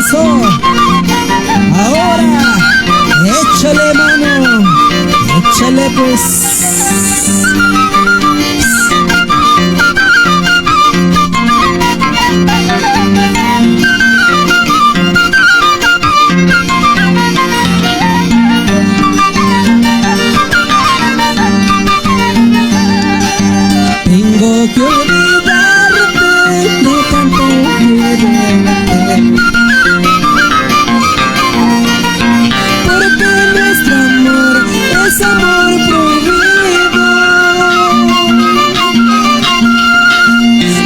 Eso. Ahora, échale mano, échale pues. Tengo que olvidarte de tanto quererte, porque nuestro amor es amor prohibido.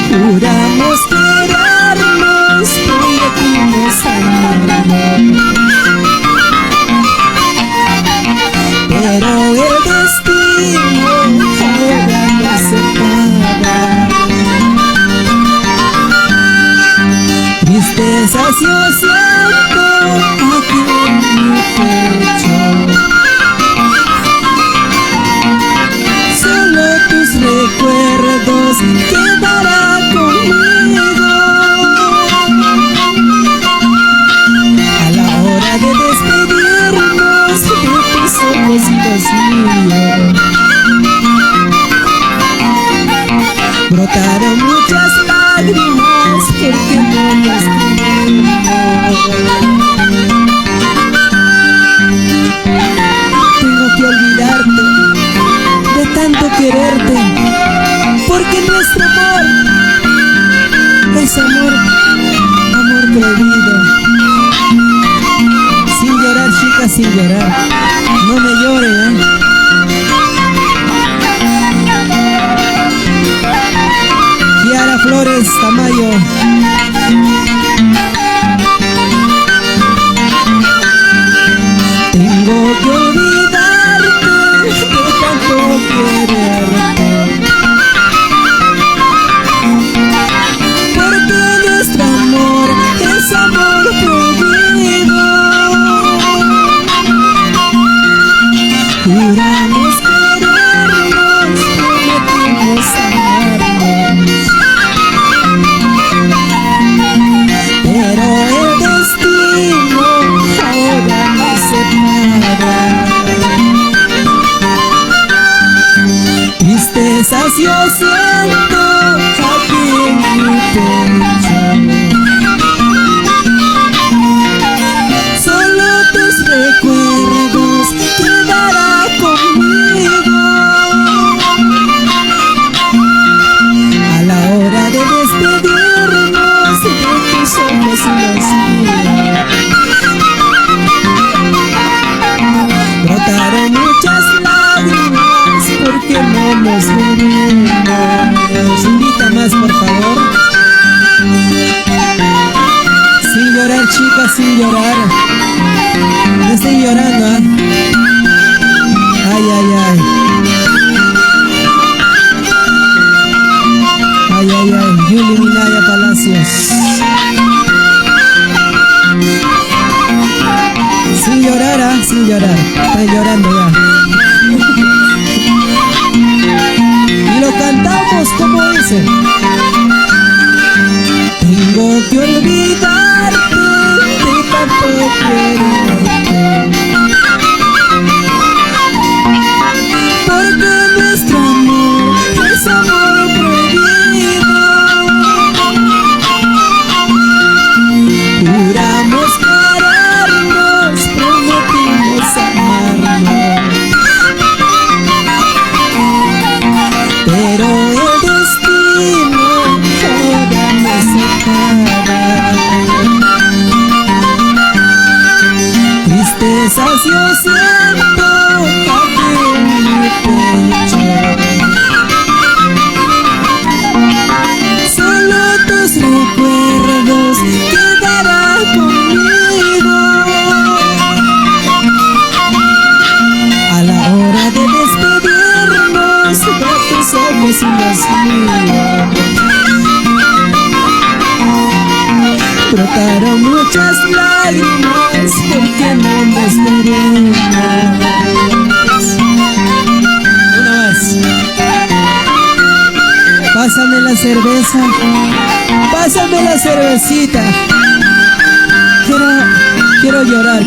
Juramos querernos, prometimos amarnos, pero el destino ahora nos separa. Tristezas yo siento aquí en mi pecho, solo tus recuerdos quedarán conmigo. A la hora de despedirnos de tus ojos y los míos, brotaron muchas lágrimas porque no nos tuvimos. Tengo que olvidarte de tanto quererte, porque nuestro amor es amor, amor prohibido. Sin llorar, chicas, sin llorar. No me lloren, ¿eh? Kiara Flores Tamayo. Tengo que olvidarte de tanto quererte, porque nuestro amor es amor prohibido. Juramos querernos, prometimos amarnos, pero el destino ahora nos separa. Tristezas yo siento aquí en mi pecho, solo tus recuerdos quedarán conmigo. A la hora de despedirnos de tus ojos y los míos, brotaron muchas lágrimas porque no nos veremos. Invita más, por favor. Sin llorar, chicas, sin llorar. No estoy llorando, ¿eh? Ay, ay, ay. Ay, ay, ay. Yuli Minaya Palacios. Sin llorar, ¿ah? Sin llorar. Están llorando ya. Y lo cantamos como dice. Tengo que olvidarte de tanto quererte, porque nuestro amor es amor prohibido. Juramos querernos, prometimos amarnos, pero el destino ahora nos separa. Tristezas yo siento aquí en mi pecho, solo tus recuerdos quedarán conmigo. A la hora de despedirnos de tus ojos y los míos, brotaron muchas lágrimas porque no nos veremos. Una más. Pásame la cerveza, pásame la cervecita, que quiero llorar.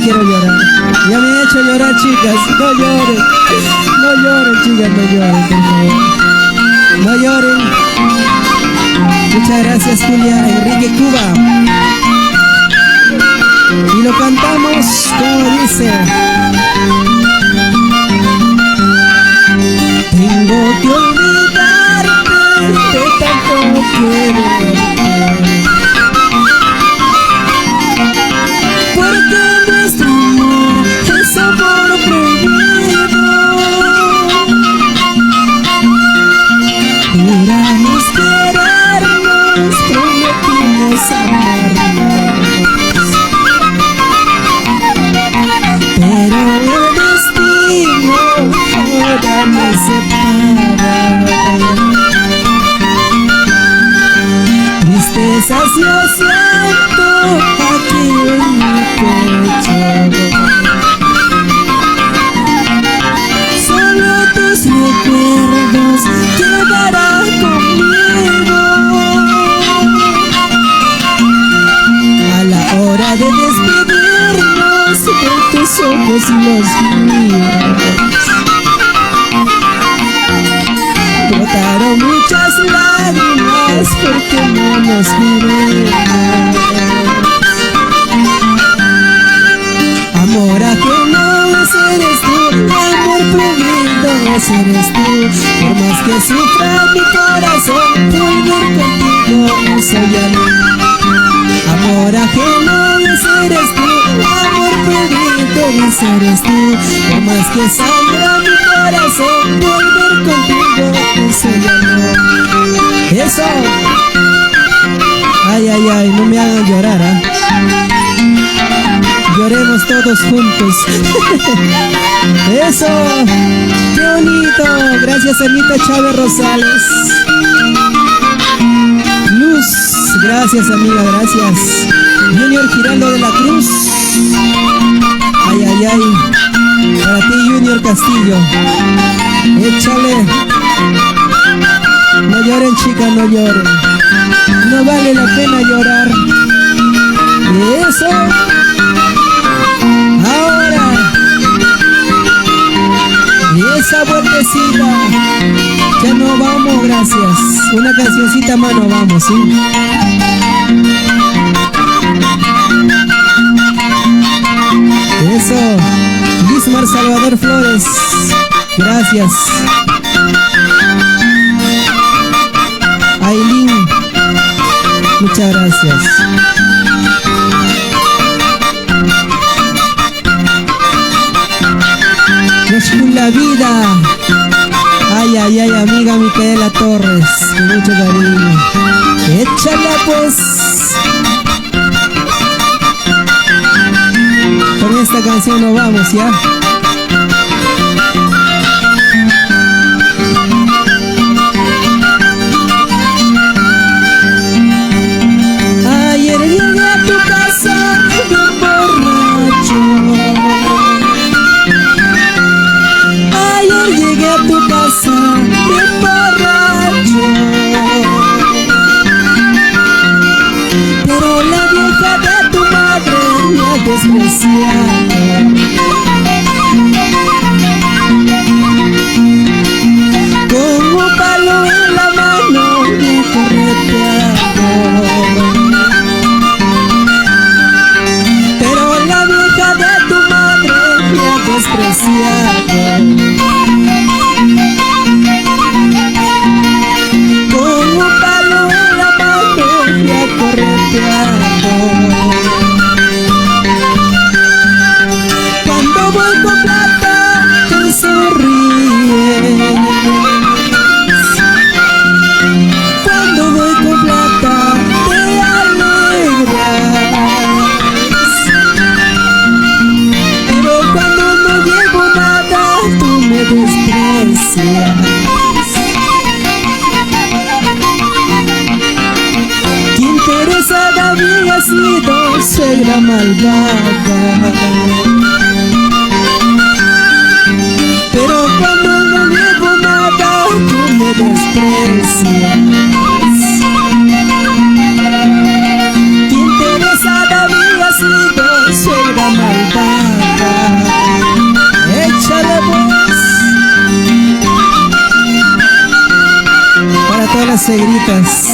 Ya me he hecho llorar, chicas. No lloren, chicas, no lloren, por favor. No lloren. Muchas gracias, Julia Enrique Cuba. Y lo cantamos como dice. Tengo que olvidarte de tanto quererte, porque nuestro amor es amor prohibido. Juramos querernos, prometimos amarnos, pero el destino ahora nos separa. Tristezas yo siento aquí en mi pecho, solo tus recuerdos quedarán conmigo. A la hora de despedirnos, de tus ojos los míos brotaron muchas lágrimas porque no nos queremos. Amor ajeno ese eres tú, amor prohibido ese eres tú. Por más que sufra mi corazón, volver contigo eso ya no. Amor ajeno ese eres tú, amor prohibido ese eres tú. Por más que sangra mi corazón, volver contigo eso ya no. Eso. Ay, no me hagan llorar, ¿ah? Lloremos todos juntos. Eso. Qué bonito. Gracias, Anita Chávez Rosales. Luz. Gracias, amiga, gracias. Junior Giraldo de la Cruz. Ay. Para ti, Junior Castillo. Échale. No lloren, chicas, no lloren. No vale la pena llorar. Eso. Ahora. Y esa vueltecita. Ya no vamos, gracias. Una cancioncita más no vamos, ¿sí? Eso. Lismar Salvador Flores. Gracias. Aileen, muchas gracias. No es con la vida. Ay, amiga Micaela Torres, con mucho cariño. Échala pues. Con esta canción nos vamos, ¿ya? Ayer llegué a tu casa bien borracho. Ayer llegué a tu casa bien borracho, pero la vieja de tu madre me ha despreciado. Con un palo en la mano me ha correteado, pero la vieja de tu madre me ha despreciado. Con un palo en la mano me ha correteado. Cuando voy con plata te sonríes, cuando voy con plata te alegras, pero cuando no llevo nada tú me desprecias. Qué interesada había sido suegra malvada, pero cuando no llevo nada tú me desprecias. Qué interesada había sido suegra gritas.